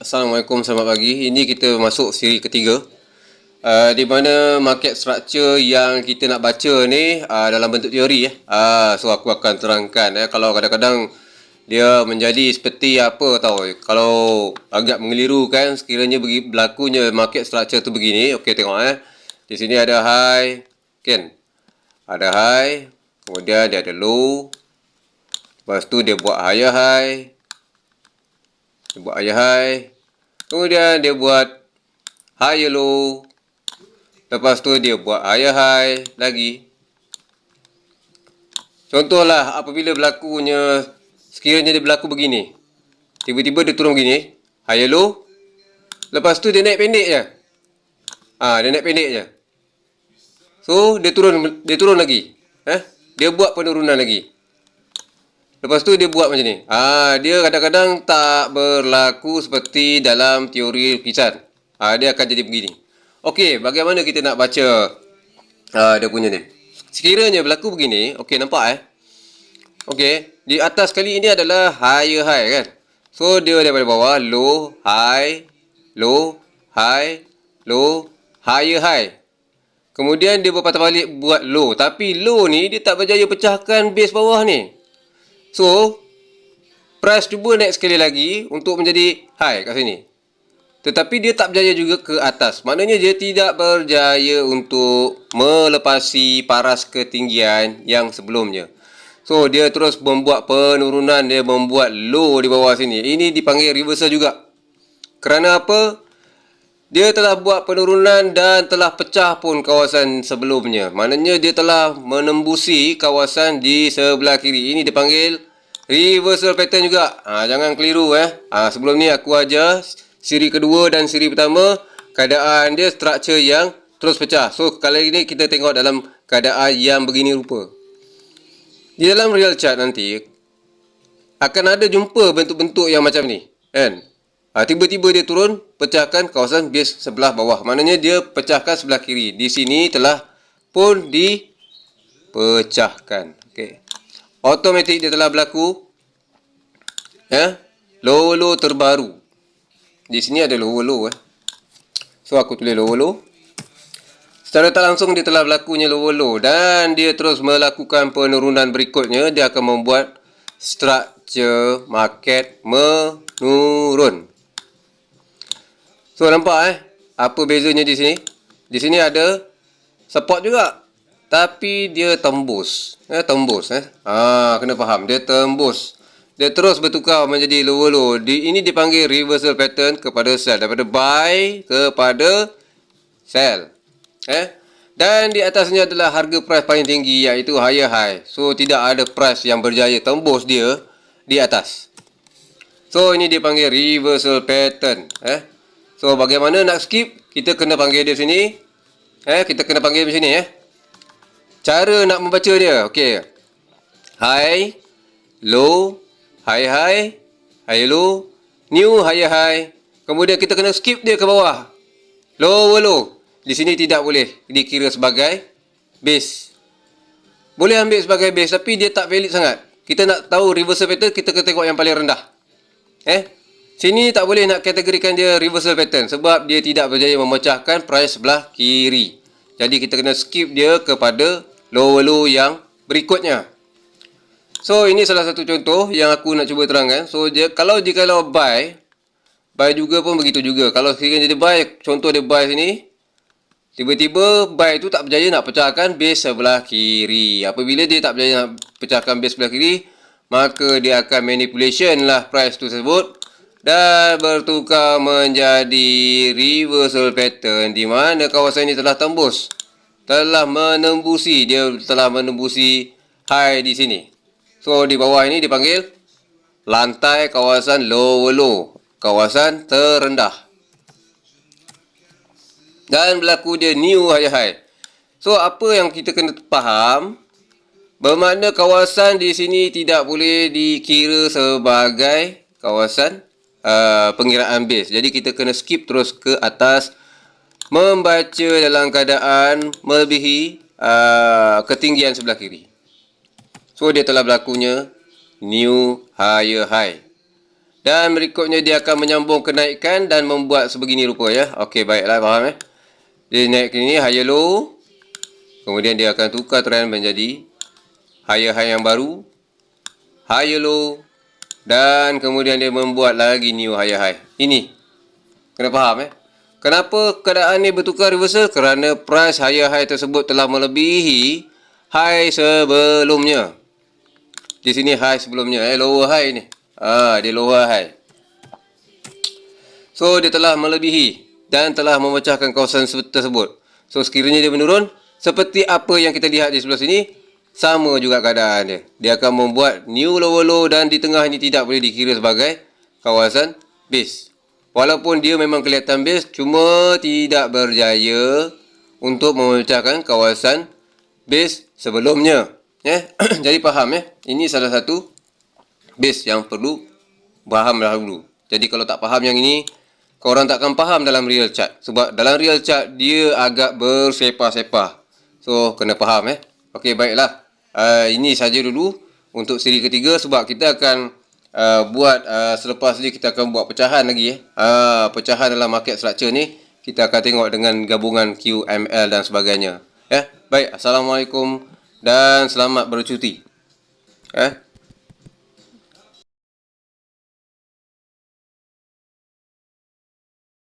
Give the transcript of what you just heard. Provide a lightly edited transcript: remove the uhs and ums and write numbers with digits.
Assalamualaikum, selamat pagi. Ini kita masuk siri ketiga, di mana market structure yang kita nak baca ni dalam bentuk teori so aku akan terangkan kalau kadang-kadang dia menjadi seperti apa tahu. Kalau agak mengeliru kan sekiranya berlakunya market structure tu begini. Okey, tengok Di sini ada high kan. Ada high, kemudian dia ada low. Lepas tu dia buat higher high. Dia buat higher high. Kemudian dia buat higher low. Lepas tu dia buat higher high lagi. Contohlah apabila berlakunya, sekiranya dia berlaku begini. Tiba-tiba dia turun begini, higher low. Lepas tu dia naik pendek je. Dia naik pendek je. So dia turun lagi. Dia buat penurunan lagi. Lepas tu dia buat macam ni. Dia kadang-kadang tak berlaku seperti dalam teori lukisan. Dia akan jadi begini. Okey, bagaimana kita nak baca dia punya ni? Sekiranya berlaku begini, okey, nampak Okey, di atas kali ini adalah higher high kan. So dia daripada bawah low, high, low, high, low, higher high. Kemudian dia berpatah balik buat low. Tapi low ni dia tak berjaya pecahkan base bawah ni. So, price cuba naik sekali lagi untuk menjadi high kat sini. Tetapi dia tak berjaya juga ke atas. Maknanya dia tidak berjaya untuk melepasi paras ketinggian yang sebelumnya. So, dia terus membuat penurunan. Dia membuat low di bawah sini. Ini dipanggil reversal juga. Kerana apa? Dia telah buat penurunan dan telah pecah pun kawasan sebelumnya. Maknanya dia telah menembusi kawasan di sebelah kiri. Ini dipanggil reversal pattern juga. Jangan keliru sebelum ni aku ajar siri kedua dan siri pertama, keadaan dia structure yang terus pecah. So kali ini kita tengok dalam keadaan yang begini rupa. Di dalam real chart nanti akan ada jumpa bentuk-bentuk yang macam ni kan. Tiba-tiba dia turun, pecahkan kawasan base sebelah bawah. Maknanya dia pecahkan sebelah kiri. Di sini telah pun dipecahkan. Okey. Automatik dia telah berlaku. Low terbaru. Di sini ada low. So aku tulis low. Secara tak langsung dia telah berlakunya low. Dan dia terus melakukan penurunan berikutnya. Dia akan membuat structure market menurun. So nampak apa bezanya di sini? Di sini ada support juga. Tapi dia tembus. Kena faham. Dia tembus. Dia terus bertukar menjadi low. Ini dipanggil reversal pattern kepada sell. Daripada buy kepada sell. Dan di atasnya adalah harga price paling tinggi, iaitu higher high. So tidak ada price yang berjaya tembus dia di atas. So ini dipanggil reversal pattern. So bagaimana nak skip? Kita kena panggil dia sini. Kita kena panggil macam ni Cara nak membaca dia. Okey. High, low, high, high low, new high. Kemudian kita kena skip dia ke bawah. Low. Di sini tidak boleh dikira sebagai base. Boleh ambil sebagai base tapi dia tak valid sangat. Kita nak tahu reversal pattern, kita kena tengok yang paling rendah. Sini tak boleh nak kategorikan dia reversal pattern sebab dia tidak berjaya memecahkan price sebelah kiri. Jadi kita kena skip dia kepada low yang berikutnya. So ini salah satu contoh yang aku nak cuba terangkan. So kalau buy juga pun begitu juga. Kalau sekiranya dia buy, contoh dia buy sini, tiba-tiba buy tu tak berjaya nak pecahkan base sebelah kiri. Apabila dia tak berjaya nak pecahkan base sebelah kiri, maka dia akan manipulation lah price tersebut dan bertukar menjadi reversal pattern di mana kawasan ini telah tembus. Telah menembusi. Dia telah menembusi high di sini. So di bawah ini dipanggil lantai kawasan low. Kawasan terendah. Dan berlaku dia new high. So apa yang kita kena faham? Bermakna kawasan di sini tidak boleh dikira sebagai kawasan pengiraan base. Jadi kita kena skip terus ke atas, membaca dalam keadaan melebihi ketinggian sebelah kiri. So dia telah berlakunya new higher high. Dan berikutnya dia akan menyambung kenaikan dan membuat sebegini rupa ya. Okey, baiklah, faham Dia naik ke ni, higher low. Kemudian dia akan tukar trend menjadi higher high yang baru, higher low, dan kemudian dia membuat lagi new higher high. Ini kena faham Kenapa keadaan ni bertukar reversal? Kerana price higher high tersebut telah melebihi high sebelumnya. Di sini high sebelumnya lower high ni. Dia lower high. So dia telah melebihi dan telah memecahkan kawasan tersebut. So sekiranya dia menurun seperti apa yang kita lihat di sebelah sini, sama juga keadaan dia. Dia akan membuat new lower low dan di tengah ini tidak boleh dikira sebagai kawasan base. Walaupun dia memang kelihatan base, cuma tidak berjaya untuk memecahkan kawasan base sebelumnya. Jadi faham Ini salah satu base yang perlu faham dahulu. Jadi kalau tak faham yang ini, korang takkan faham dalam real chart. Sebab dalam real chart dia agak bersepah-sepah. So kena faham Okey, baiklah. Ini saja dulu untuk siri ketiga, sebab kita akan buat selepas ni kita akan buat pecahan lagi pecahan dalam market structure ni kita akan tengok dengan gabungan QML dan sebagainya. Baik, assalamualaikum dan selamat bercuti.